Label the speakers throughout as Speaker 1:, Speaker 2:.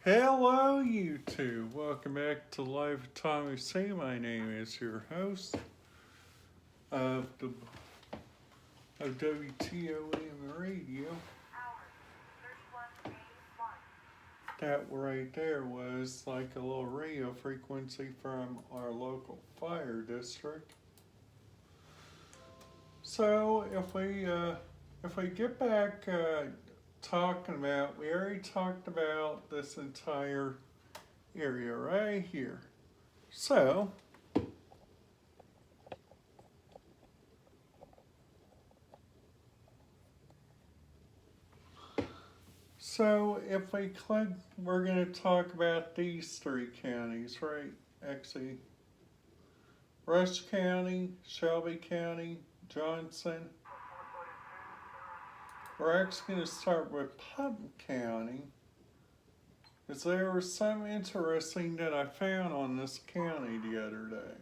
Speaker 1: Hello, YouTube. Welcome back to Live with Tommy C. My name is your host of WTOM Radio. That right there was like a little radio frequency from our local fire district. So if we get back talking about, we already talked about this entire area right here. So if we click, we're going to talk about these three counties, right? Actually, Rush County, Shelby County, Johnson. We're actually going to start with Putnam County, because there was something interesting that I found on this county the other day.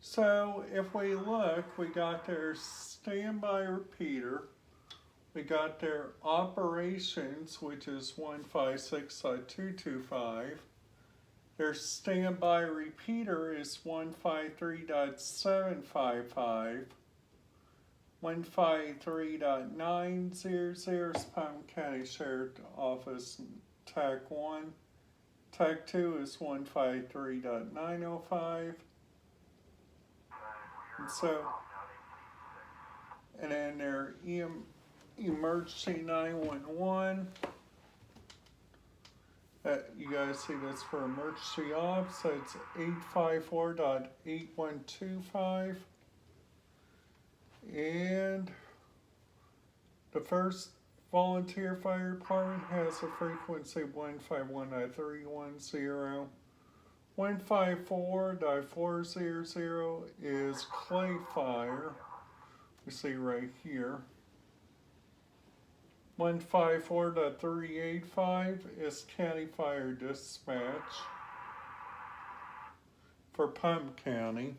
Speaker 1: So if we look, we got their standby repeater. We got their operations, which is 156.225. Their standby repeater is 153.755. 153.900 is Putnam County Sheriff's Office TAC 1. TAC 2 is 153.905. And then their emergency 911. You guys see that's for emergency ops. That's 854.8125. And the first volunteer fire department has a frequency 151.310. 154.400 is Clay Fire. We see right here. 154.385 is County Fire Dispatch for Putnam County.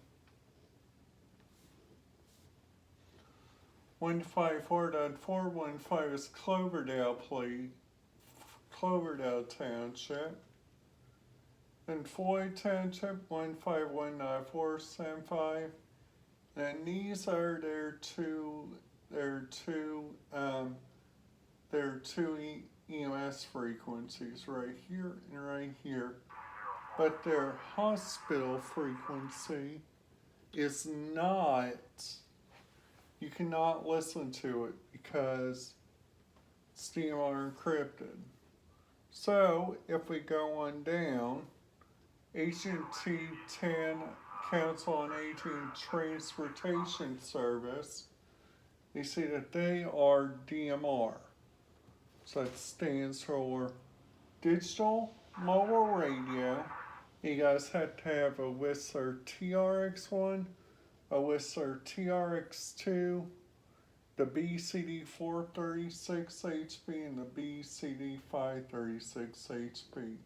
Speaker 1: 154.415 is Cloverdale Township. And Floyd Township, 151.475. And these are their two EMS frequencies right here and right here. But their hospital frequency is not, you cannot listen to it because it's DMR encrypted. So if we go on down, AT&T 10 Council on Aging Transportation Service, you see that they are DMR. So that stands for Digital Mobile Radio. You guys have to have a Whistler TRX1, a Whistler TRX2, the BCD 436HP, and the BCD 536HP.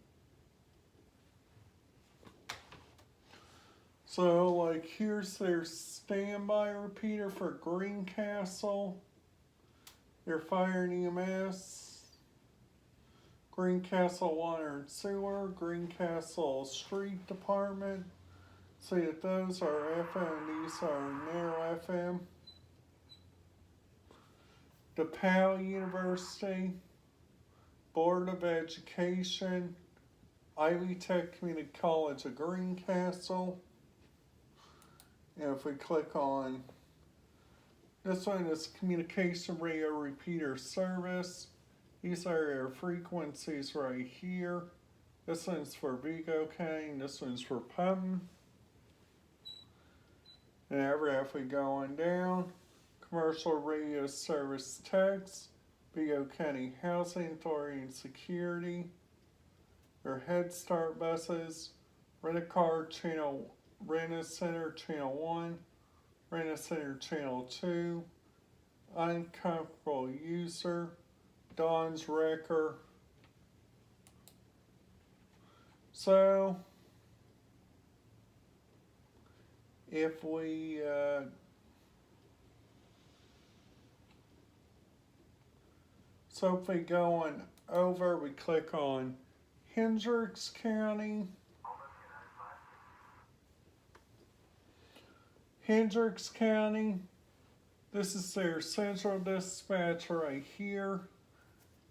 Speaker 1: So, like, here's their standby repeater for Greencastle, their fire and EMS. Greencastle Water and Sewer, Greencastle Street Department. See that those are FM and these are narrow FM. DePauw University, Board of Education, Ivy Tech Community College of Greencastle. And if we click on this one, is Communication Radio Repeater Service. These are their frequencies right here. This one's for Vigo County, this one's for Putnam. And if we go on down, Commercial Radio Service Text, Vigo County Housing Authority and Security, their Head Start buses, Rent-A-Car Channel, Rent-A-Center Channel 1, Rent-A-Center Channel 2, Uncomfortable User, Don's Wrecker. So, if we go on over, we click on Hendricks County. Hendricks County, this is their central dispatch right here.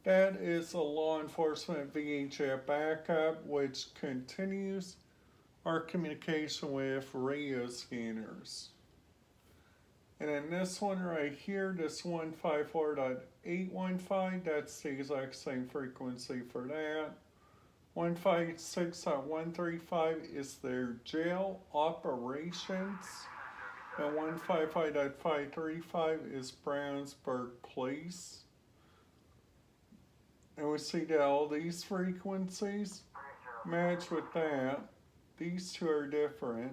Speaker 1: That is a law enforcement VHF backup, which continues our communication with radio scanners. And then this one right here, this 154.815, that's the exact same frequency for that. 156.135 is their jail operations. And 155.535 is Brownsburg Police. And we see that all these frequencies match with that. These two are different.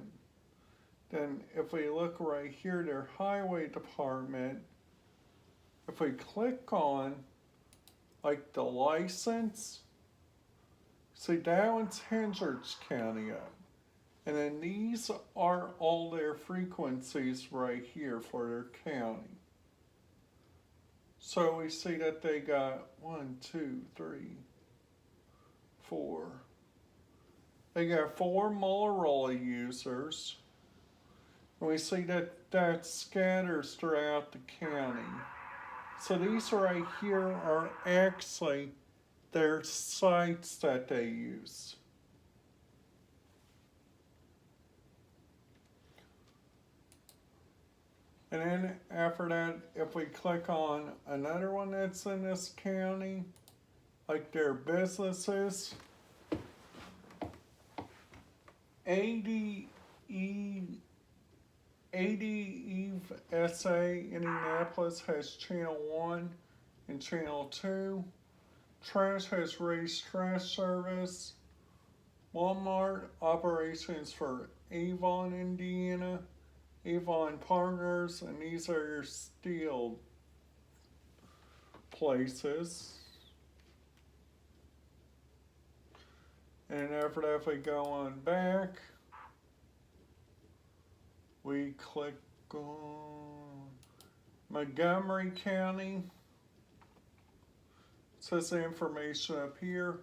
Speaker 1: Then if we look right here, their highway department, if we click on like the license, see that one's Hendricks County up. And then these are all their frequencies right here for their county. So we see that they got 1, 2, 3, 4. They got 4 Motorola users. And we see that that scatters throughout the county. So these right here are actually their sites that they use. And then after that, if we click on another one that's in this county, like their businesses, ADE SA Indianapolis has channel 1 and channel 2. Trash has raised trash service. Walmart operations for Avon, Indiana. Avon Partners, and these are your steel places. And after that, if we go on back, we click on Montgomery County. It says the information up here.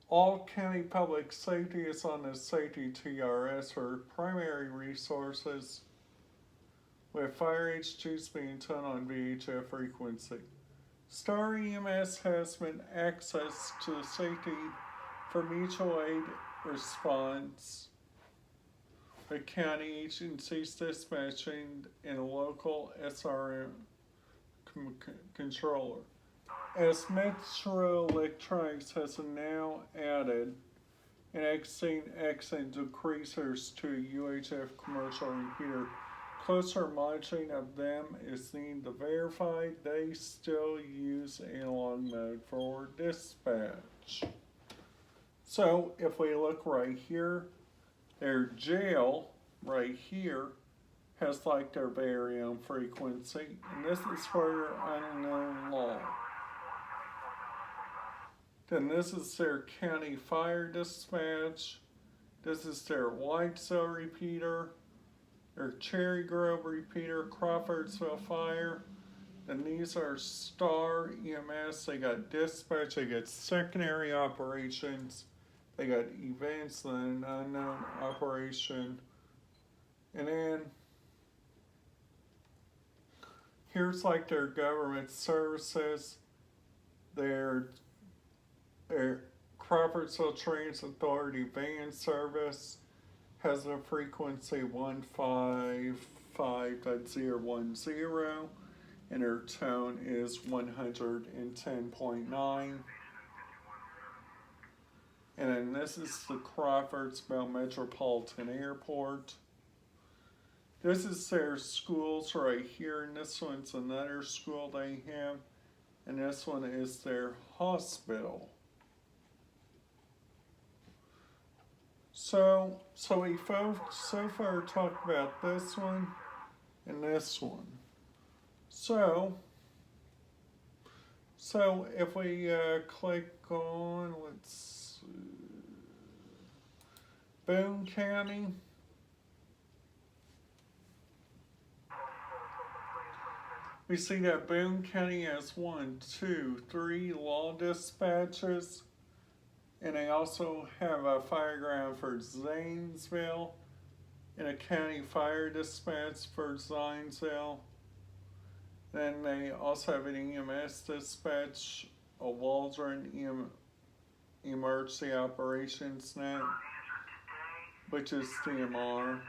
Speaker 1: All county public safety is on the safety TRS for primary resources, with fire HGs being turned on VHF frequency. Star EMS has been access to the safety for mutual aid response. The county agencies dispatching and a local SRM controller. As Metro Electronics has now added an X and decreasers to UHF commercial repeater, closer monitoring of them is needed to verify they still use analog mode for dispatch. So if we look right here, their jail right here has like their very own frequency, and this is for unknown law. Then this is their county fire dispatch. This is their Whitesville repeater, their Cherry Grove repeater, Crawfordsville fire. Then these are Star EMS. They got dispatch, they got secondary operations, they got events, then unknown operation. And then here's like their government services, their Crawfordsville Transit Authority van service has a frequency 155.010 and her tone is 110.9. And then this is the Crawfordsville Metropolitan Airport. This is their schools right here, and this one's another school they have, and this one is their hospital. So we folks so far talked about this one and this one. So if we click on, let's see, Boone County. We see that Boone County has 1, 2, 3 law dispatches. And they also have a fire ground for Zanesville and a county fire dispatch for Zanesville. Then they also have an EMS dispatch, a Waldron Emergency Operations Net, which is DMR.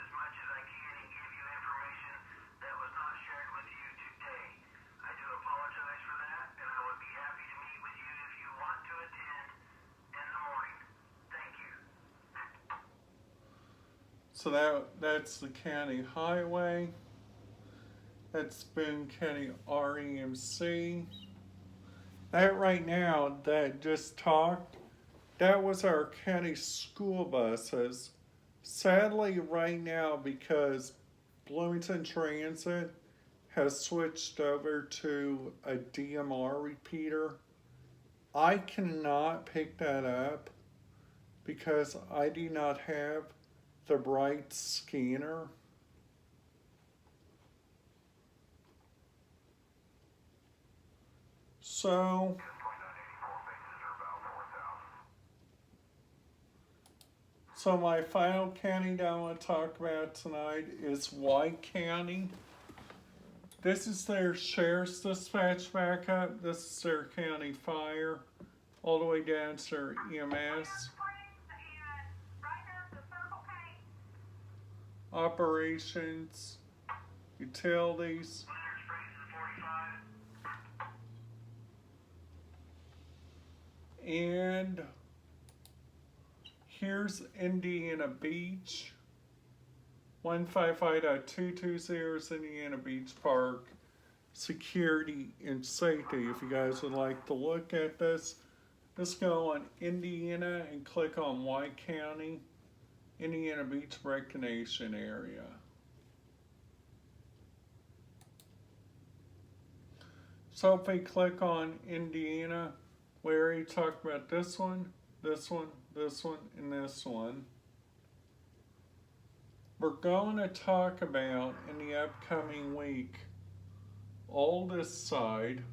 Speaker 1: So that's the county highway. That's Boone County REMC. That right now, that just talked, that was our county school buses. Sadly, right now, because Bloomington Transit has switched over to a DMR repeater, I cannot pick that up because I do not have the right scanner. So my final county that I want to talk about tonight is White County. This is their sheriff's dispatch backup. This is their county fire, all the way down to their EMS. Operations, utilities. And here's Indiana Beach. 155.220 is Indiana Beach Park. Security and safety. If you guys would like to look at this, just go on Indiana and click on White County, Indiana Beach Recreation Area. So if we click on Indiana, we already talked about this one, this one, this one, and this one. We're going to talk about in the upcoming week all this side,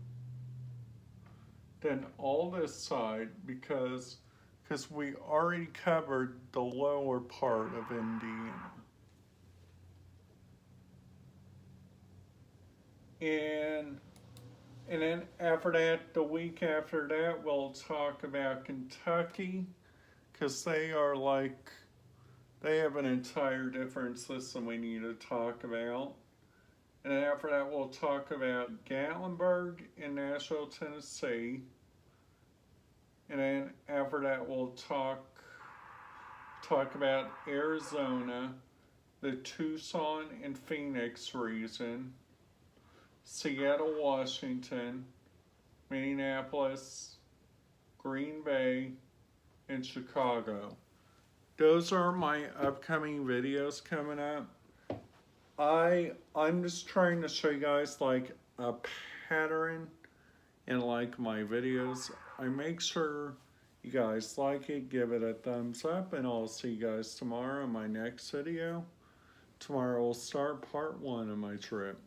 Speaker 1: then all this side, because we already covered the lower part of Indiana. And then after that, the week after that, we'll talk about Kentucky, because they have an entire different system we need to talk about. And then after that, we'll talk about Gatlinburg in Nashville, Tennessee. And then after that, we'll talk about Arizona, the Tucson and Phoenix region, Seattle, Washington, Minneapolis, Green Bay, and Chicago. Those are my upcoming videos coming up. I'm just trying to show you guys like a pattern in like my videos. I make sure you guys like it, give it a thumbs up, and I'll see you guys tomorrow in my next video. Tomorrow we'll start part 1 of my trip.